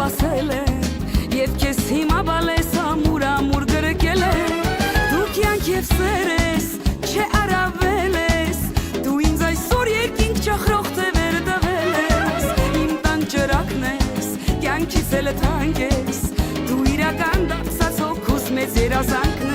սպասել եմ Եվ քեզ հիմա բալես ամուր գրկել եմ Դու կյանք և սեր ես, չէ առավել ես Դու ինձ այսօր երկինք ճախրող թևեր տվել ես Իմ տան ճրակն ես, կյանքիս էլ թանկ ես Դու իրական դարձած հոգուս մեծ երազանքն